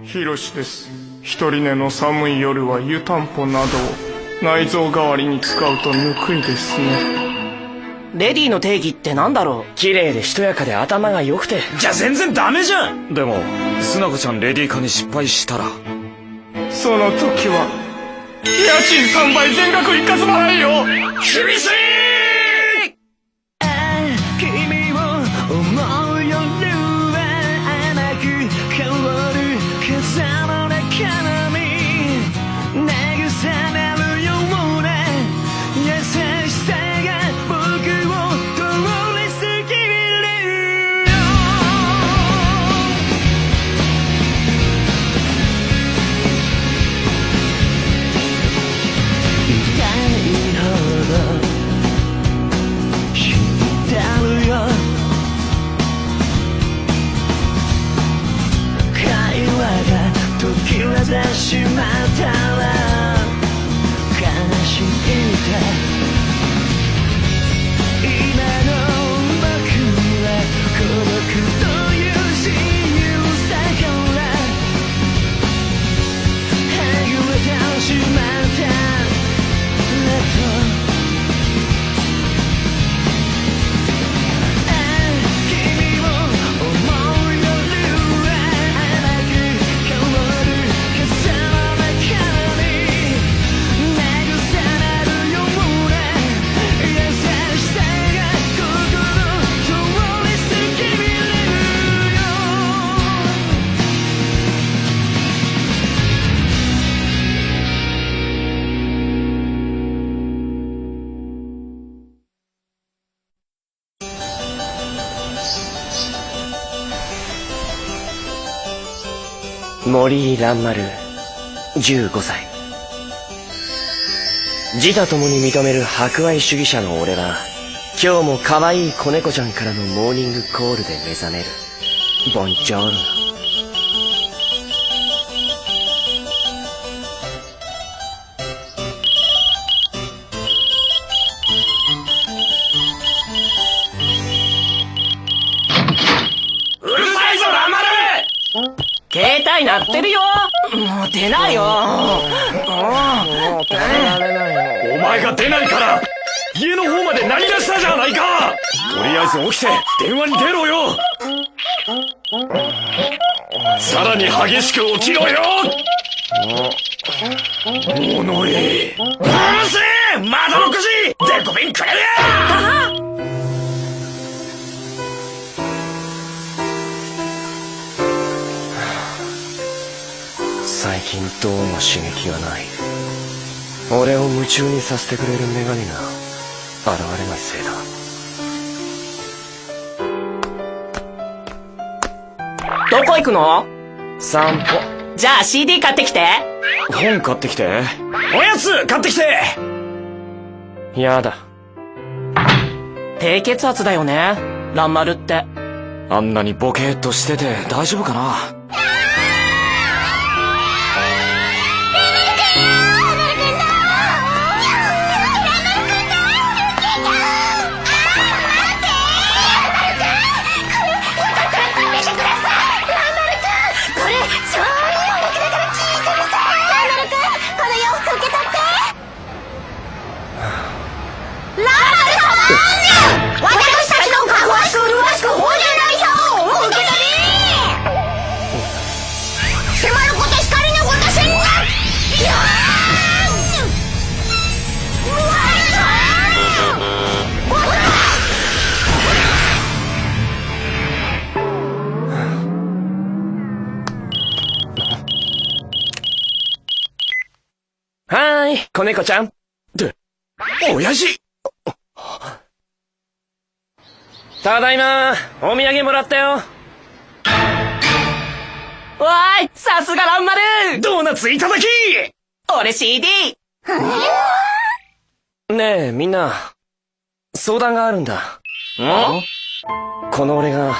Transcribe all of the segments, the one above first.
ヒロシです。一人寝の寒い夜は湯たんぽなどを内臓代わりに使うとぬくいですね。レディの定義ってなんだろう。綺麗でしとやかで頭が良くて。じゃあ全然ダメじゃん。でもスナコちゃんレディー化に失敗したらその時は家賃3倍全額一括払いよ。厳しい。君を思う夜は甘く香る風の中に慰めるような優しさが僕を通り過ぎるよ。痛いほど知ってるよ。会話が途切れてしまったら悲しいて。今の僕は孤独という自由さからはぐれてしまった君を思う夜は甘く香る風の中に慰めるような優しさが心通り過ぎるよ。森蘭丸15歳。自他ともに認める博愛主義者の俺は今日も可愛い子猫ちゃんからのモーニングコールで目覚める。ボンジョールノ。うるさいぞランマル。携帯鳴ってるよ。もう出ないよ。お前が出ないから家の方まで鳴り出したじゃないか。とりあえず起きて電話に出ろよ。さらに激しく起きろよ。物言い。うるせえ。窓のくじデコピンくれるや。最近どうも刺激がない。俺を夢中にさせてくれる女神が現れないせいだ。どこ行くの？散歩。じゃあ CD 買ってきて。本買ってきて。おやつ買ってきて。やだ。低血圧だよね、蘭丸って。あんなにボケーっとしてて大丈夫かな。はーい、子猫ちゃん。親父。ただいま、お土産もらったよ。わーい、さすが蘭丸。ドーナツいただき。俺 CD。ねえ、みんな、相談があるんだ。この俺が、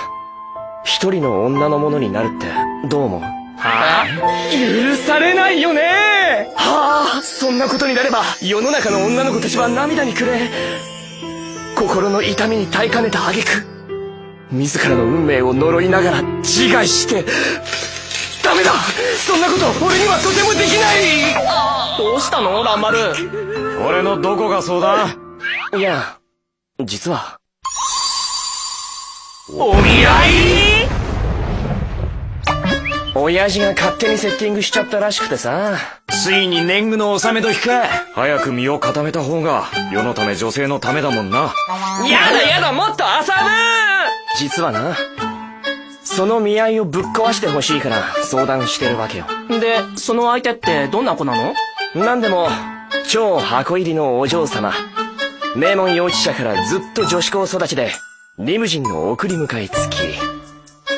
一人の女のものになるって、どう思う？はぁ？許されないよね。はあ、そんなことになれば世の中の女の子たちは涙に暮れ、心の痛みに耐えかねた挙句自らの運命を呪いながら自害して、ダメだ。そんなこと俺にはとてもできない。どうしたのランマル。俺のどこがそうだ？いや、実は。お見合い？親父が勝手にセッティングしちゃったらしくてさ。ついに年貢の納め時か。早く身を固めた方が世のため女性のためだもんな。やだやだ、もっと遊ぶ。実はな、その見合いをぶっ壊してほしいから相談してるわけよ。で、その相手ってどんな子なの？なんでも超箱入りのお嬢様。名門幼稚舎からずっと女子校育ちでリムジンの送り迎え付き。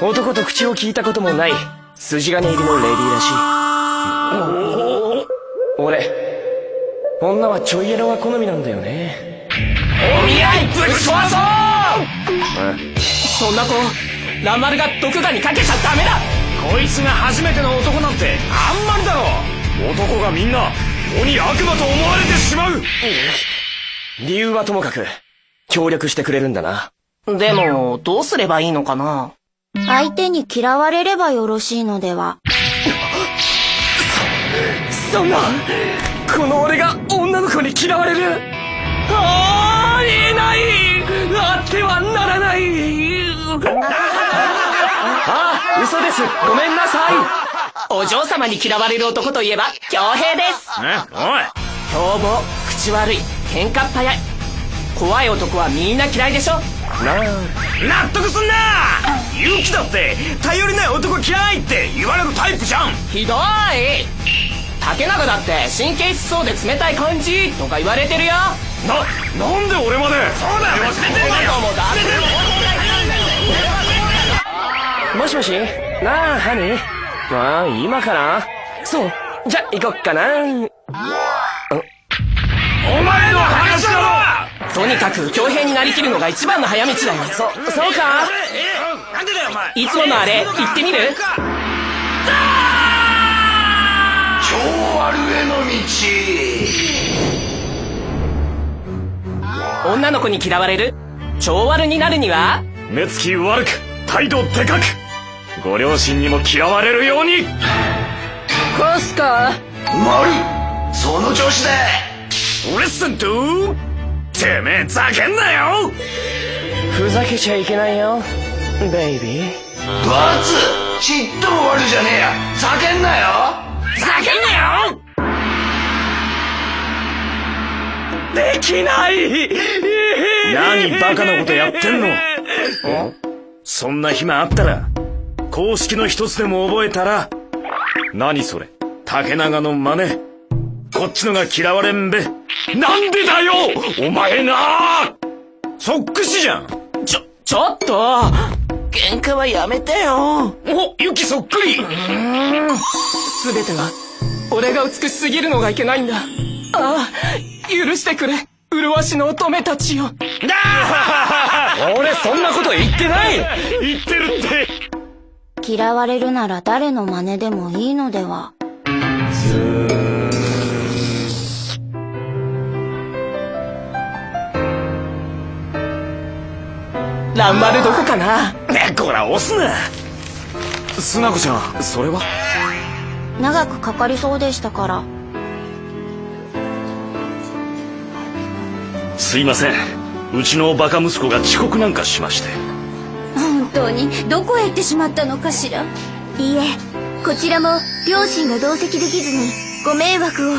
男と口を聞いたこともない筋金入りのレディーらしい。俺、女はちょいエロが好みなんだよね。お見合いぶっ壊そう。そんな子、ランマルが毒牙にかけちゃダメだ。こいつが初めての男なんてあんまりだろ。男がみんな鬼悪魔と思われてしまう。理由はともかく協力してくれるんだな。でも、どうすればいいのかな？相手に嫌われればよろしいのでは。そんな、この俺が女の子に嫌われる？言えない。あってはならない。嘘です。ごめんなさい。お嬢様に嫌われる男といえば恭平です。おい、凶暴、口悪い、喧嘩っ早い。怖い男はみんな嫌いでしょ。納得すんな。勇気だって頼りない男嫌いって言われるタイプじゃん。ひどい。竹中だって神経質そうで冷たい感じとか言われてるよ。なんで俺まで。そうだよ、忘れてんだよ。もしもし、なあ、ハニー。ああ、今かな？そう、じゃ、行こっかな。お前の話だろ。とにかく恭平になりきるのが一番の早道だよ。そうか？なんでだよお前。いつものあれ言ってみる？超悪への道。女の子に嫌われる？超悪になるには？目つき悪く、態度でかく、ご両親にも嫌われるように。コスカ。丸、その調子だ。Listen to。てめえざけんなよ。ふざけちゃいけないよ、ベイビー。バツ、ちっとも悪いじゃねえや。ざけんなよ。ざけんなよ。できない。何バカなことやってんの。そんな暇あったら公式の一つでも覚えたら。何それ、竹長の真似。こっちのが嫌われんべ。なんでだよお前な。そっくしじゃん。ちょっと喧嘩はやめてよ。お、ユキそっくり。全ては俺が美しすぎるのがいけないんだ。ああ、許してくれ、麗しの乙女たちよ。俺そんなこと言ってない。言ってるって。嫌われるなら誰の真似でもいいのでは。ランマルどこかな。こら押すな。スナコちゃん、それは？長くかかりそうでしたから。すいません、うちのバカ息子が遅刻なんかしまして。本当にどこへ行ってしまったのかしら。いいえ、こちらも両親が同席できずにご迷惑を。い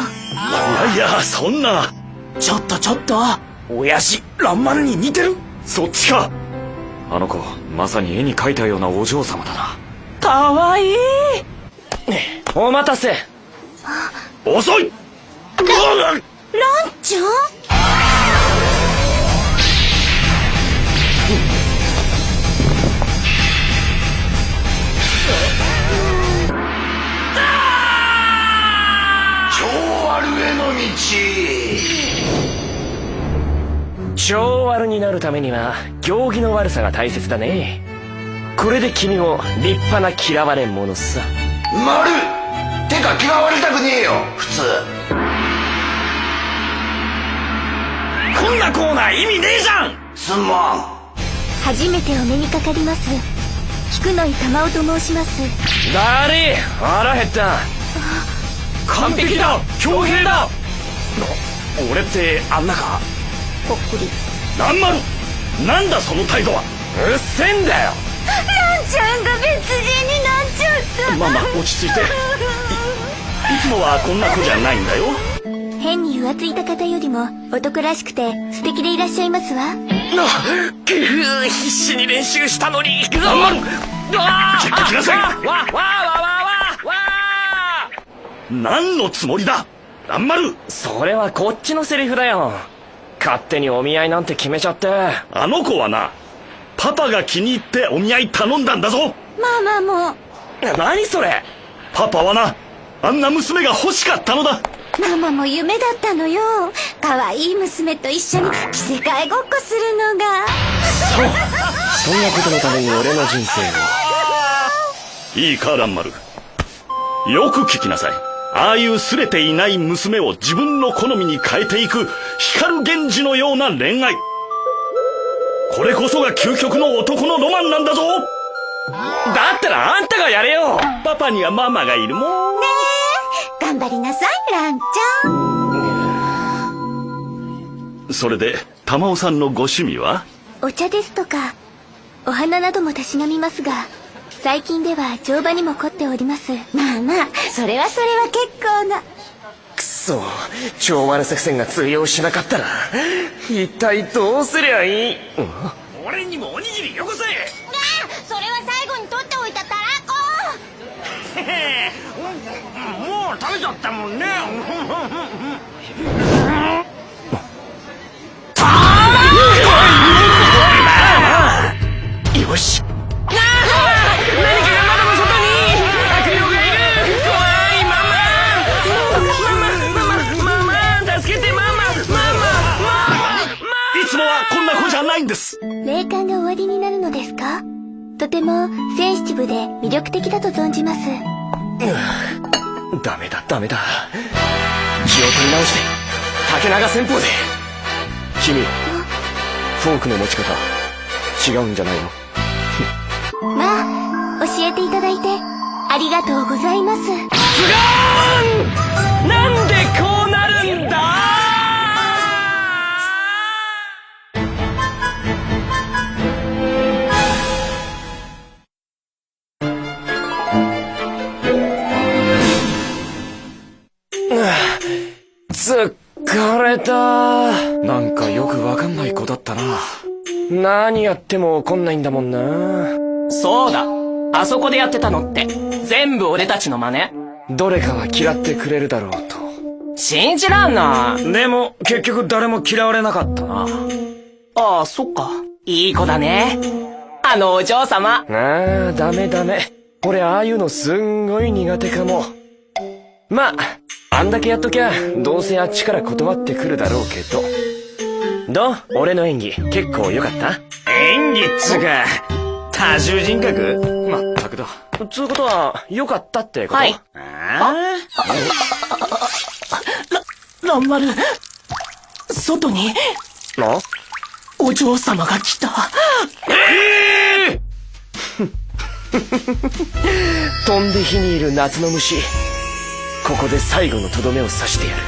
や、そんな。ちょっと親父、ランマルに似てる。そっちか。あの子、まさに絵に描いたようなお嬢様だな。かわいい。お待たせ。遅い。ランちゃん？超悪への道。超悪になるためには行儀の悪さが大切だね。これで君も立派な嫌われ者さ。丸、てか嫌われたくねえよ普通。こんなコーナー意味ねえじゃん。すまん。初めてお目にかかります。菊野井玉緒と申します。だり腹減った。完璧だ、強兵だ。俺ってあんなか。ぽっくり。蘭丸、なんだその態度は。うっせんだよ。ランちゃんが別人になっちゃった。まあまあ落ち着いて。いつもはこんな子じゃないんだよ。変に浮ついた方よりも男らしくて素敵でいらっしゃいますわ。必死に練習したのに。蘭丸、ちょっと来なさい。何のつもりだ蘭丸。それはこっちのセリフだよ。勝手にお見合いなんて決めちゃって。あの子はな、パパが気に入ってお見合い頼んだんだぞ。ママも。何それ。パパはな、あんな娘が欲しかったのだ。ママも夢だったのよ。可愛い娘と一緒に着せ替えごっこするのが。そんなことのために俺の人生を。いいか蘭丸、よく聞きなさい。ああいうすれていない娘を自分の好みに変えていく光源氏のような恋愛、これこそが究極の男のロマンなんだぞ。だったらあんたがやれよ。パパにはママがいるもん。ねえ、頑張りなさいランちゃん。それで玉緒さんのご趣味は。お茶ですとかお花などもたしなみますが、最近では乗馬にも凝っております。まあまあ、それは結構な。くそ、調和の作戦が通用しなかったら一体どうすりゃいい。俺にもおにぎりよこせ。それは最後に取っておいたたらこ。もう食べちゃったもんね。よし。何かが窓の外に。悪霊がいる。怖い。ママ助けて。ママ。いつもはこんな子じゃないんです。霊感が終わりになるのですか？とてもセンシティブで魅力的だと存じます。ダメだ。気を取り直して竹長戦法で。君、フォークの持ち方違うんじゃないの？まあ、教えていただいてありがとうございます。ズガーン！なんでこうなるんだ！疲れた。なんかよくわかんない子だったな。何やっても怒んないんだもんな。そうだ。あそこでやってたのって、全部俺たちの真似。どれかは嫌ってくれるだろうと。信じらんな。でも結局誰も嫌われなかったな。ああ、そっか。いい子だね。あのお嬢様。ああ、ダメ。俺ああいうのすんごい苦手かも。まあ、あんだけやっときゃ、どうせあっちから断ってくるだろうけど。どう？俺の演技、結構良かった？演技っつうか、多重人格？まったくだ。つうことは、良かったってこと？はい。ランマル、外に、お嬢様が来た。飛んで火にいる夏の虫。ここで最後のとどめを刺してやる。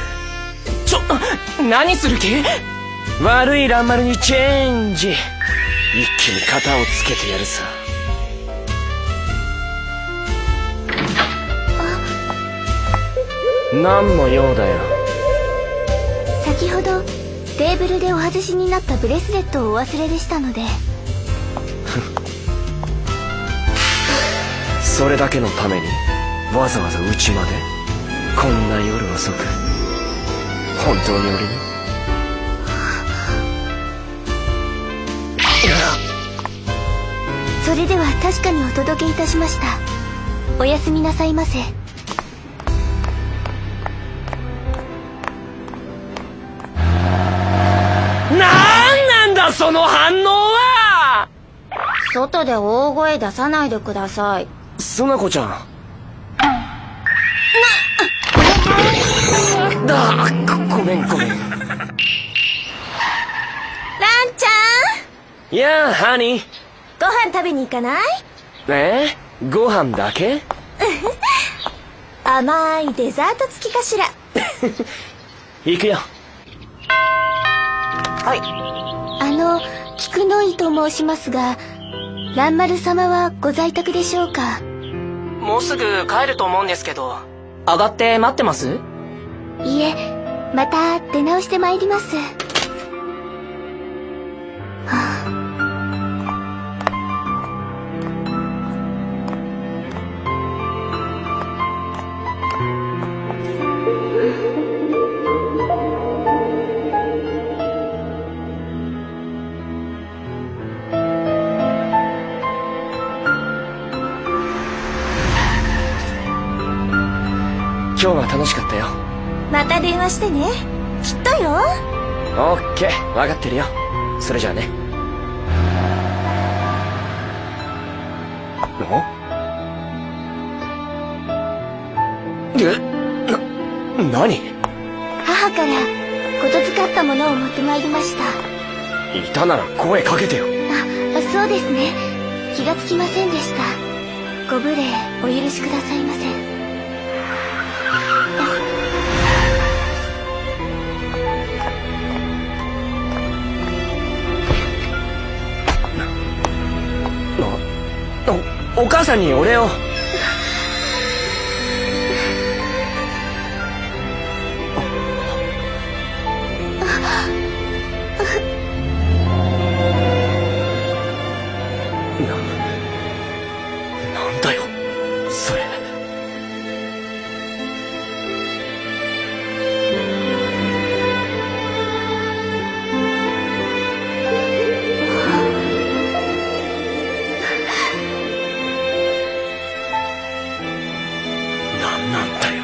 何する気？悪い蘭丸にチェンジ。一気に型をつけてやるさ。何の用だよ。先ほどテーブルでお外しになったブレスレットをお忘れでしたので。それだけのためにわざわざ家まで？こんな夜遅く本当に俺に？それでは確かにお届けいたしました。おやすみなさいませ。なんだその反応は！外で大声出さないでください。そなこちゃん。ごめん。ランちゃん、やあ、ハニー。ご飯食べに行かない？ご飯だけ？甘いデザート付きかしら。行くよ。菊の井と申しますが、蘭丸様はご在宅でしょうか？もうすぐ帰ると思うんですけど、上がって待ってます？いえ、また出直してまいります。今日は楽しかったよ。また電話してね。きっとよ。オッケー、分かってるよ。それじゃあね。何？母からことづかったものを持ってまいりました。いたなら声かけてよ。そうですね。気がつきませんでした。ご無礼お許しくださいませ。お母さんにお礼を。なんだよそれ。なんだよ。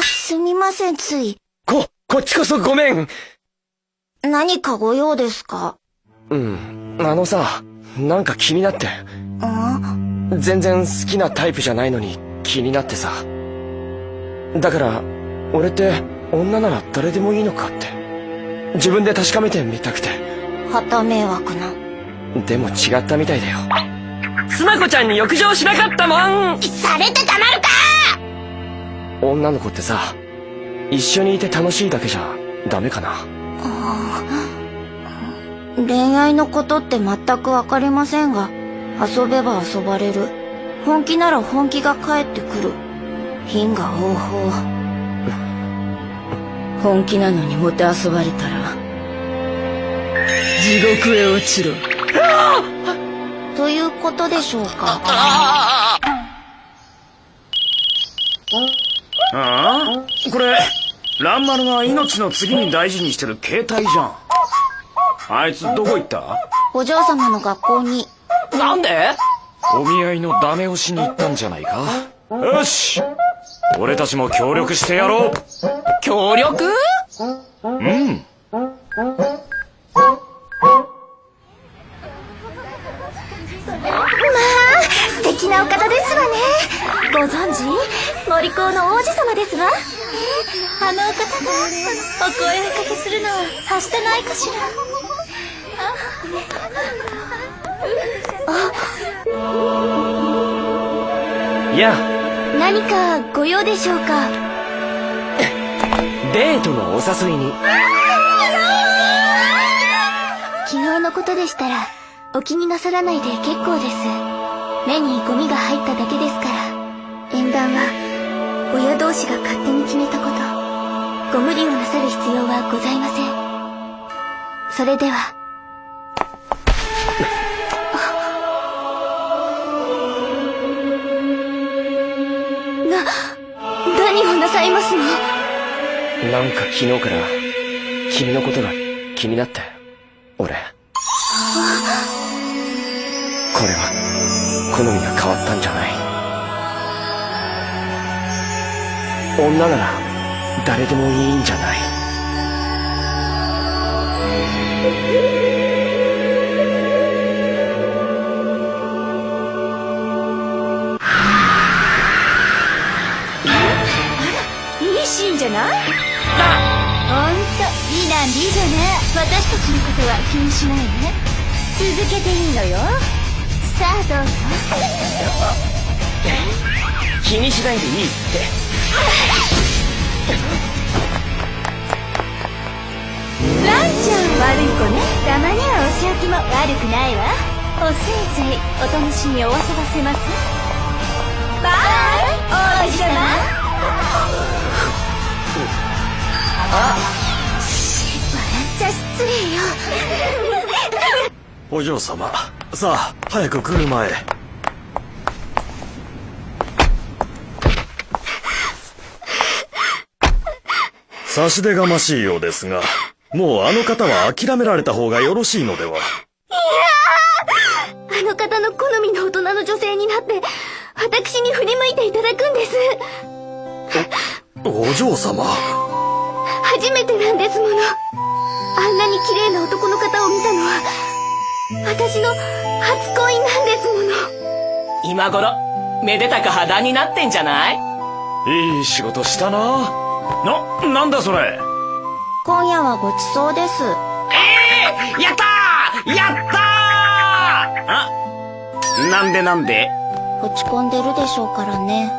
すみません、つい。こっちこそごめん。何かご用ですか？さ、なんか気になって。全然好きなタイプじゃないのに気になってさ。だから、俺って女なら誰でもいいのかって。自分で確かめてみたくて。はた迷惑な。でも違ったみたいだよ。スナコちゃんに浴場しなかったもん。されてたまるか！女の子ってさ、一緒にいて楽しいだけじゃダメかな。恋愛のことって全くわかりませんが、遊べば遊ばれる。本気なら本気が返ってくる。品が方法。本気なのにもてあそばれたら地獄へ落ちろ。ということでしょうか。これ蘭丸が命の次に大事にしてる携帯じゃん。あいつどこ行った？お嬢様の学校に。なんで？お見合いのダメ押しに行ったんじゃないか。よし、俺たちも協力してやろう。協力？素敵なお方ですわね。ご存知？森高の王子様ですわ。あのお方がお声をかけするのははしてないかしら。やあ、何かご用でしょうか？デートのお誘いに。昨日のことでしたらお気になさらないで結構です。目にゴミが入っただけですから。縁談は親同士が勝手に決めたこと。ご無理をなさる必要はございません。それでは。何をなさいますの？なんか昨日から君のことが気になって、俺。これは好みが変わったんじゃない。女なら誰でもいいんじゃない。いいシーンじゃない？ほんと美男美女ね。私たちのことは気にしないね。続けていいのよ。さあどうぞ。気にしないでいいって。ランちゃん悪い子ね。たまにはお仕置きも悪くないわ。おせいぜいお楽しみをお遊ばせます。バイ王子様。笑っちゃ失礼よ。お嬢様、さあ早く車へ。差し出がましいようですが、もうあの方は諦められた方がよろしいのでは。あの方の好みの大人の女性になって私に振り向いていただくんです。お嬢様、初めてなんですもの。あんなに綺麗な男の方を見たのは私の初恋なんですもの。今頃めでたく破談になってんじゃない？いい仕事したな。なんだそれ。今夜はごちそうです。やったーやったー。あ、なんで落ち込んでるでしょうからね。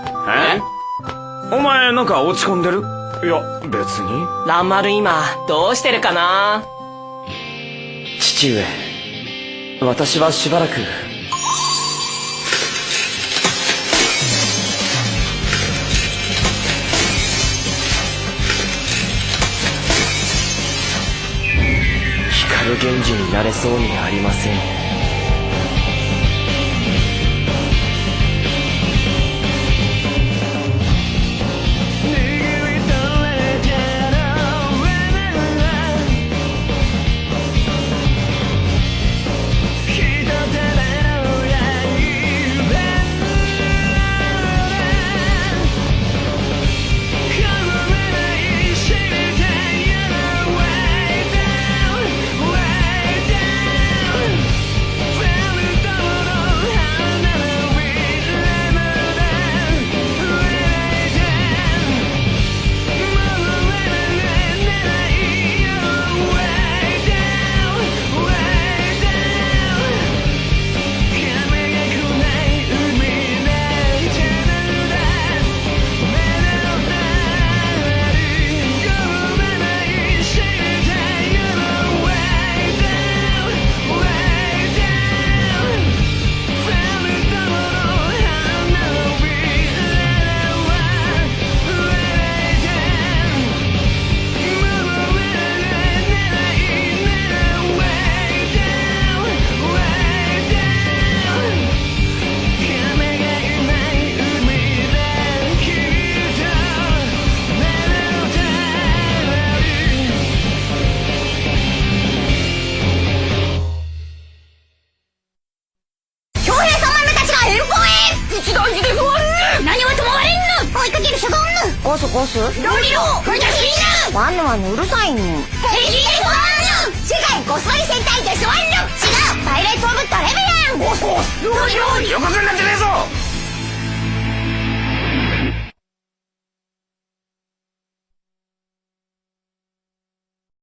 お前なんか落ち込んでる？いや別に。蘭丸今どうしてるかな？父上、私はしばらく。光源氏になれそうにありません。ゴスゴスロリロフルタシーナワンワンうるさいのヘジデスワンの世界ゴスワリ戦隊デスワンの違うパイレーツオブトレビアンゴスゴスロリロ横綱